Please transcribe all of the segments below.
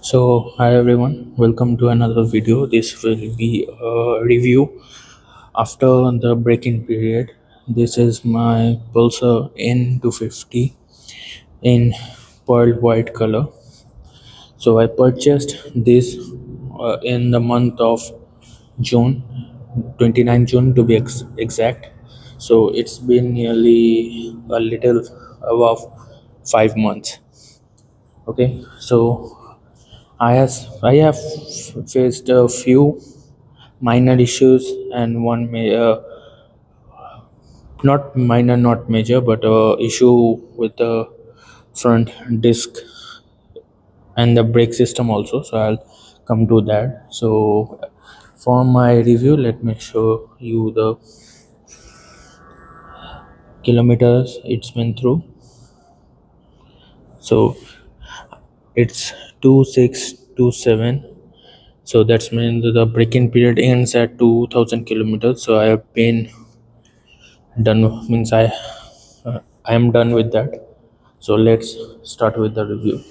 Hi everyone, welcome to another video. This will be a review after the break-in period. This is my Pulsar N250 in pearl white color. So I purchased this in the month of June, 29 June to be exact. So it's been nearly a little above 5 months. Okay, so I have faced a few minor issues and one not minor, not major, but issue with the front disc and the brake system also. So I'll come to that. So for my review, let me show you the kilometers it's been through. So it's 2627. So that's means the break-in period ends at 2000 kilometers. So I have been done, means I am done with that. So let's start with the review.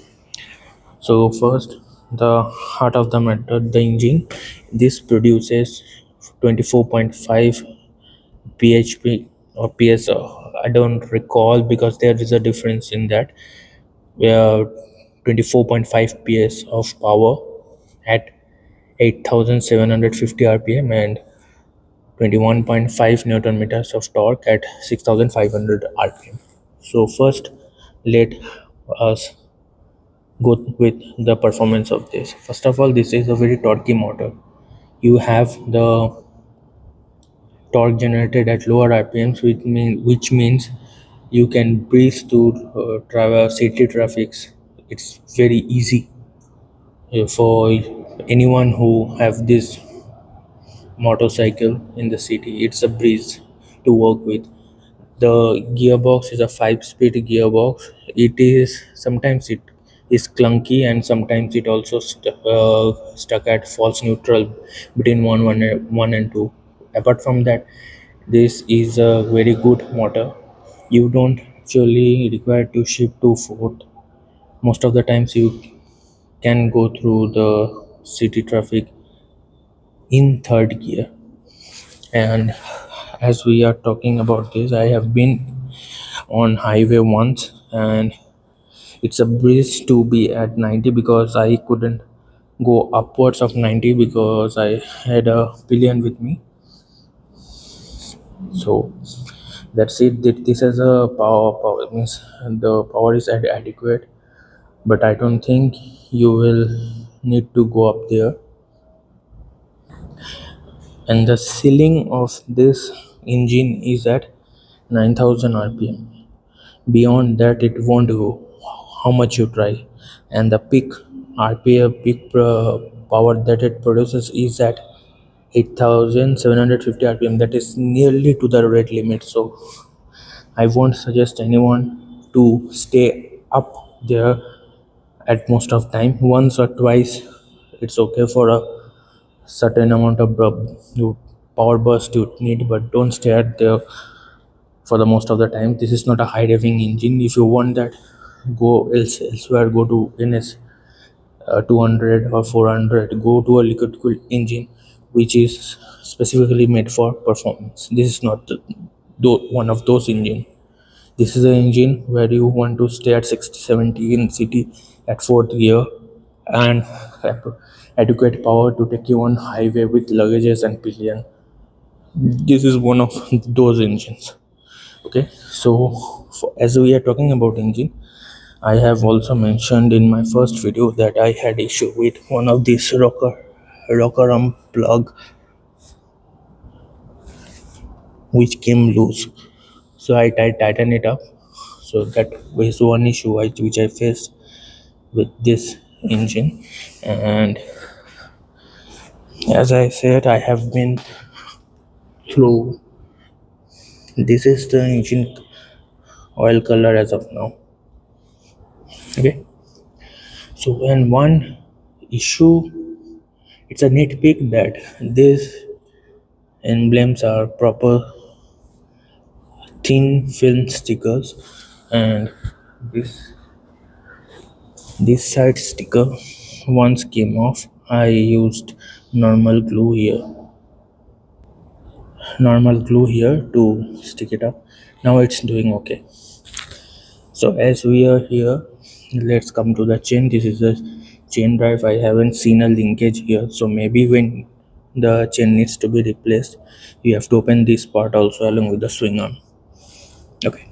So first, the heart of the matter, the engine. This produces 24.5 php or ps. I don't recall because there is a difference in that. Where 24.5 ps of power at 8750 rpm and 21.5 newton meters of torque at 6500 rpm. So first, let us go with the performance of this. First of all, this is a very torquey motor. You have the torque generated at lower rpms, which means you can breeze through travel city traffics. It's very easy for anyone who have this motorcycle in the city. It's a breeze to work with. The gearbox is a 5-speed gearbox. It is sometimes it is clunky and sometimes it also stuck at false neutral between one and two. Apart from that, this is a very good motor. You don't actually require to shift to fourth. Most of the times you can go through the city traffic in third gear. And as we are talking about this, I have been on highway once, and it's a breeze to be at 90 because I couldn't go upwards of 90 because I had a pillion with me. So that's it. This is a power means the power is adequate, but I don't think you will need to go up there. And the ceiling of this engine is at 9000 rpm. Beyond that it won't go how much you try. And the peak rpm, power that it produces is at 8750 rpm. That is nearly to the rate limit. So I won't suggest anyone to stay up there at most of time. Once or twice it's okay for a certain amount of power burst you need, but don't stay at there for the most of the time. This is not a high revving engine. If you want that, go elsewhere. Go to ns 200 or 400. Go to a liquid cooled engine which is specifically made for performance. This is not one of those engine. This is an engine where you want to stay at 60 70 in city at fourth gear and have adequate power to take you on highway with luggages and pillion. This is one of those engines. Okay, so as we are talking about engine, I have also mentioned in my first video that I had issue with one of these rocker arm plug which came loose. So I tighten it up. So that was one issue which I faced with this engine. And as I said, I have been through. This is the engine oil color as of now. Okay. So when one issue, it's a nitpick that these emblems are proper thin film stickers, and this side sticker once came off. I used normal glue here, to stick it up. Now it's doing okay. So as we are here, let's come to the chain. This is the chain drive. I haven't seen a linkage here, so maybe when the chain needs to be replaced, you have to open this part also along with the swing arm. Okay,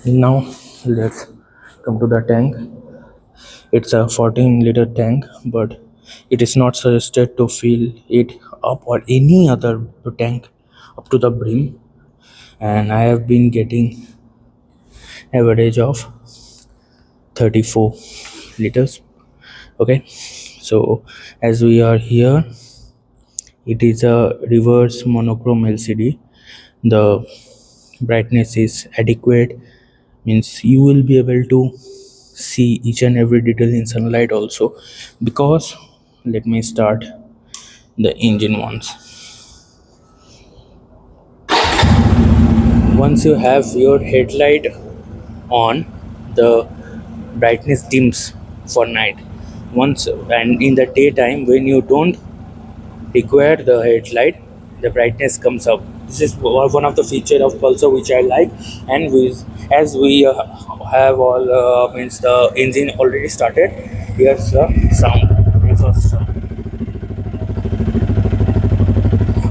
now let's come to the tank. It's a 14-liter tank, but it is not suggested to fill it up or any other tank up to the brim. And I have been getting average of 34 liters. Okay, so as we are here, it is a reverse monochrome LCD. The brightness is adequate, means you will be able to see each and every detail in sunlight also. Because let me start the engine once you have your headlight on, the brightness dims for night. Once, and in the daytime when you don't require the headlight, the brightness comes up. This is one of the feature of Pulsar which I like. And as we have all means the engine already started. Here's the sound, exhaust sound.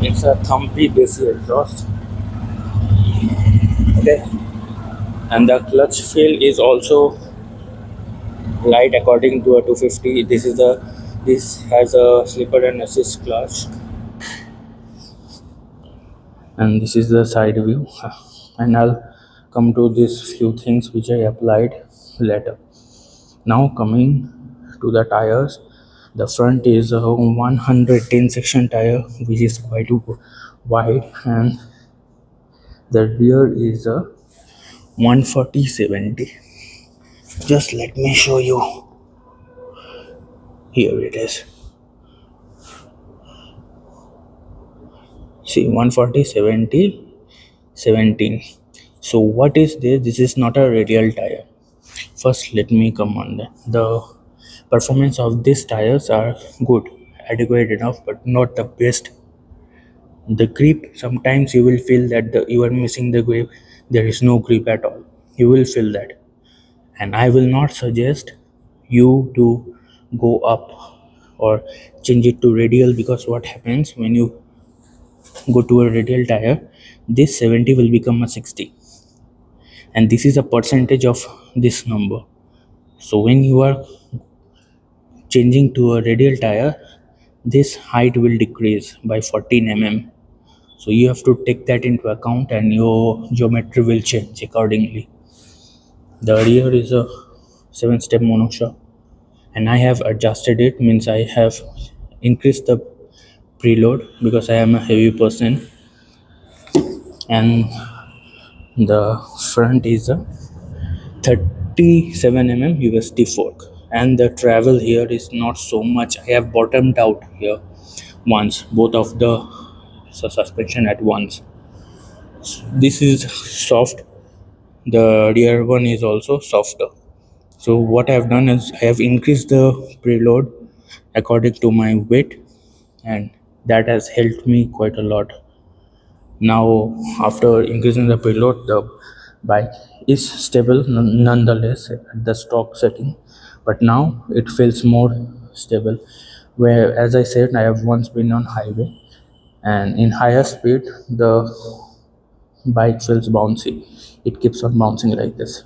It's a thumpy bassy exhaust. Okay, and the clutch feel is also light according to a 250. This has a slipper and assist clutch. And this is the side view. And I'll come to these few things which I applied later. Now coming to the tires, the front is a 110 section tire which is quite wide, and the rear is a 140/70. Just let me show you. Here it is. See, 140/70 17. So what is this? This is not a radial tire. First let me come on that. The performance of these tires are good, adequate enough, but not the best. The grip, sometimes you will feel that you are missing the grip. There is no grip at all. You will feel that. And I will not suggest you to go up or change it to radial, because what happens when you go to a radial tire, this 70 will become a 60, and this is a percentage of this number. So when you are changing to a radial tire, this height will decrease by 14 mm. So you have to take that into account, and your geometry will change accordingly. The rear is a 7-step monoshock, and I have adjusted it, means I have increased the preload because I am a heavy person. And the front is a 37 mm USD fork, and the travel here is not so much. I have bottomed out here once, both of the suspension at once. This is soft, the rear one is also softer. So what I have done is I have increased the preload according to my weight, and that has helped me quite a lot. Now, after increasing the payload, the bike is stable nonetheless at the stock setting, but now it feels more stable. Where, as I said, I have once been on highway, and in higher speed, the bike feels bouncy. It keeps on bouncing like this.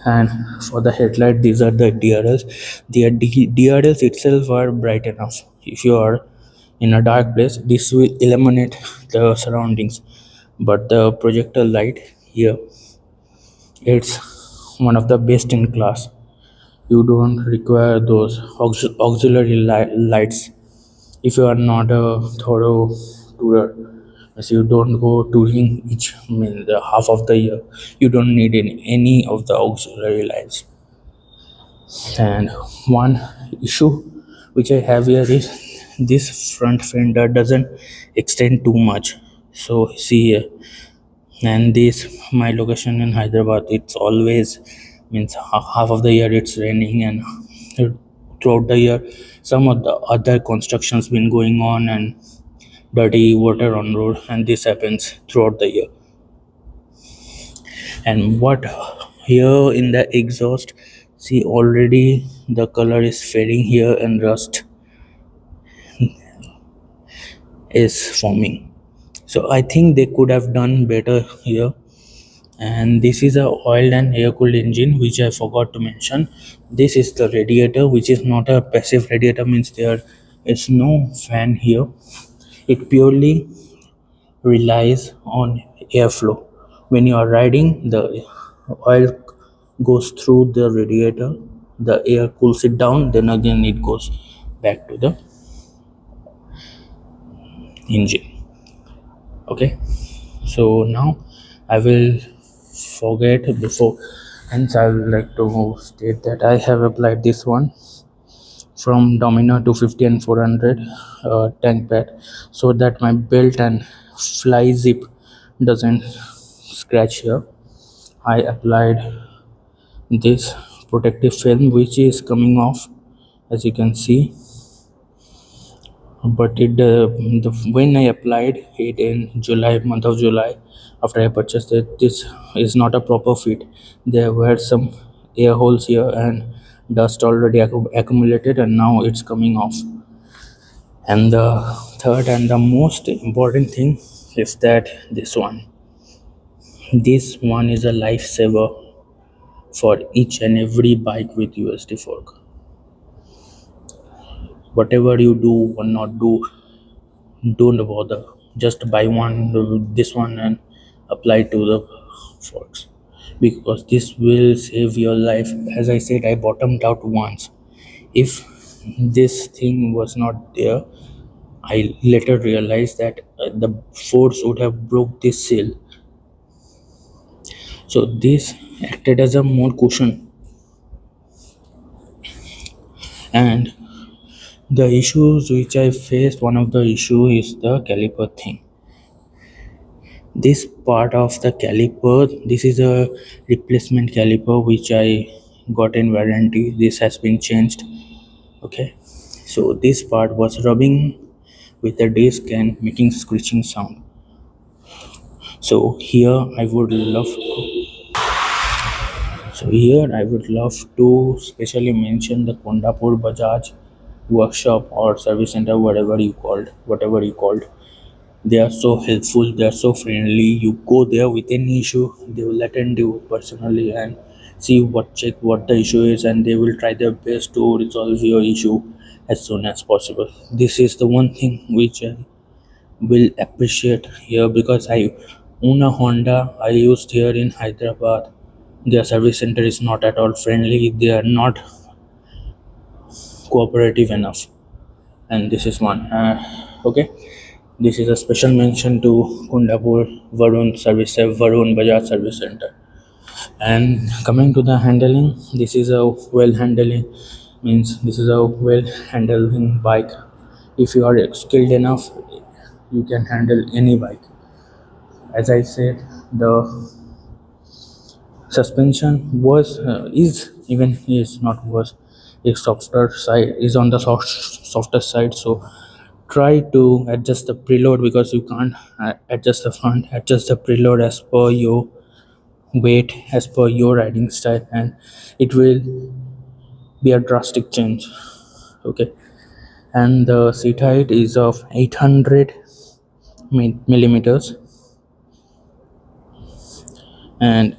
And for the headlight, these are the DRLs. The DRLs itself are bright enough. If you are in a dark place, this will illuminate the surroundings. But the projector light here, it's one of the best in class. You don't require those auxiliary lights if you are not a thorough tourer. As you don't go touring each, I mean, the half of the year, you don't need any of the auxiliary lights. And one issue which I have here is this front fender doesn't extend too much. So see here, and this my location in Hyderabad, it's always means half of the year it's raining, and throughout the year some of the other constructions been going on and dirty water on road, and this happens throughout the year. And what here in the exhaust, see already the color is fading here and rust is forming. So I think they could have done better here. And this is a oiled and air cooled engine, which I forgot to mention. This is the radiator, which is not a passive radiator, means there is no fan here. It purely relies on airflow. When you are riding, the oil goes through the radiator, the air cools it down, then again it goes back to the engine. Okay, so now I will forget before, hence I would like to state that I have applied this one from Domino 250 and 400 tank pad, so that my belt and fly zip doesn't scratch here. I applied this protective film, which is coming off, as you can see, but when I applied it in July, month of July, after I purchased it, this is not a proper fit. There were some air holes here and dust already accumulated, and now it's coming off. And the third and the most important thing is that this one is a lifesaver for each and every bike with USD fork. Whatever you do or not do, don't bother, just buy this one and apply to the forks, because this will save your life. As I said, I bottomed out once. If this thing was not there, I later realized that the force would have broke this seal. So this acted as a more cushion. And the issues which I faced, one of the issue is the caliper thing. This part of the caliper, this is a replacement caliper which I got in warranty. This has been changed. Okay, so this part was rubbing with the disc and making screeching sound. So here I would love to specially mention the Kondapur Bajaj workshop or service center, whatever you called. They are so helpful, they are so friendly. You go there with any issue, they will attend you personally and see check what the issue is, and they will try their best to resolve your issue as soon as possible. This is the one thing which I will appreciate here, because I own a Honda. I used here in Hyderabad. Their service center is not at all friendly, they are not cooperative enough, and this is one. Okay, this is a special mention to Kundapur Varun Bajaj Service Center. And coming to the handling, this is a well handling, means this is a well handling bike. If you are skilled enough, you can handle any bike. As I said, the suspension was is not was is softer side, is on the softer side. So try to adjust the preload, because you can't adjust the front. Adjust the preload as per your weight, as per your riding style, and it will be a drastic change. Okay, and the seat height is of 800 millimeters, and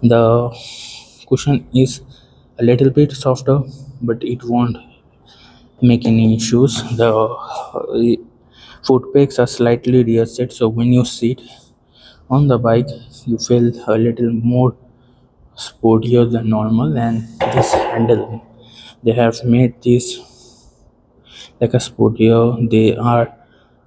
the cushion is a little bit softer, but it won't make any issues. The foot pegs are slightly readjusted, so when you sit on the bike, you feel a little more sportier than normal. And this handle, they have made this like a sportier.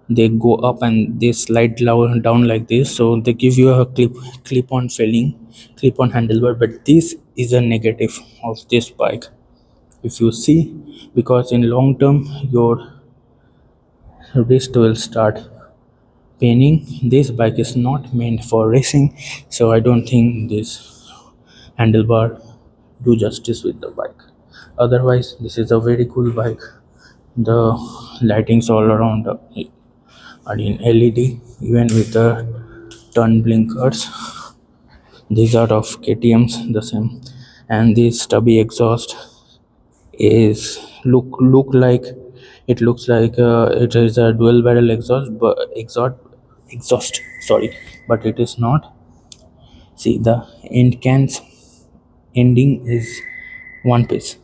They go up and they slide down like this, so they give you a clip on feeling, clip on handlebar. But this is a negative of this bike, if you see, because in long term your wrist will start paining. This bike is not meant for racing, so I don't think this handlebar do justice with the bike. Otherwise, this is a very cool bike. The lightings all around are in LED, even with the turn blinkers. These are of KTM's the same, and this stubby exhaust is look like it looks like it is a dual barrel exhaust, sorry, but it is not. See, the end cans ending is one piece.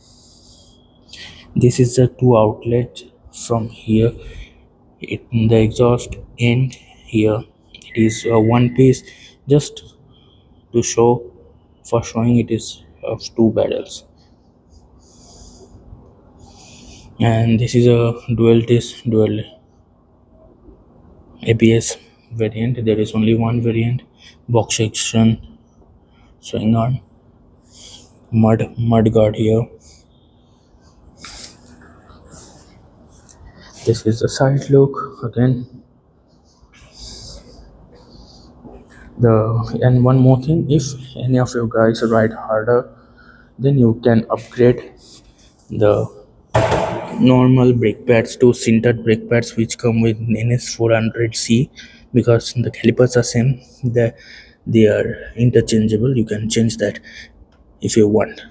This is the two outlet from here. The exhaust end here, it is one piece, just to show, for showing it is of two barrels. And this is a dual ABS variant. There is only one variant. Box section, swing arm, mud guard here. This is the side look again. And one more thing, if any of you guys ride harder, then you can upgrade the normal brake pads to sintered brake pads which come with NS400C, because the calipers are same. They are interchangeable. You can change that if you want.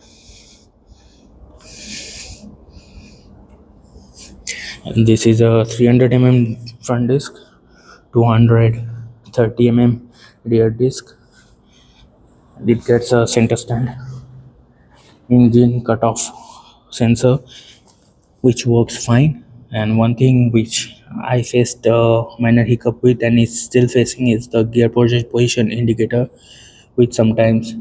And this is a 300 front disc, 230 rear disc. It gets a center stand, engine cutoff sensor, which works fine. And one thing which I faced a minor hiccup with and is still facing is the gear position indicator, which sometimes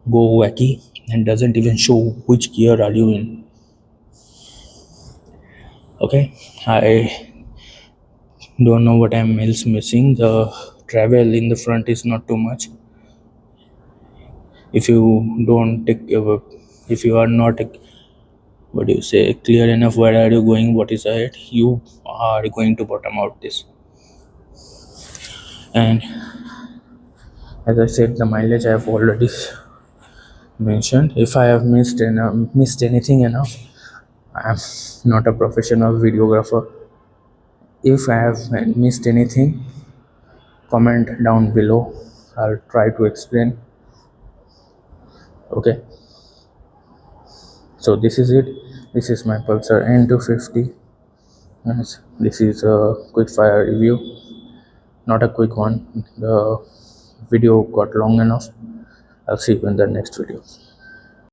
go wacky and doesn't even show which gear are you in. Okay, I don't know what I'm else missing. The travel in the front is not too much. If you don't take if you are not what do you say clear enough where are you going, what is ahead, you are going to bottom out this. And as I said, the mileage I have already mentioned. If I have missed anything enough, I am not a professional videographer. If I have missed anything, comment down below. I'll try to explain. Okay, so this is it. This is my Pulsar N250. Yes, this is a quick fire review, not a quick one. The video got long enough. I'll see you in the next video.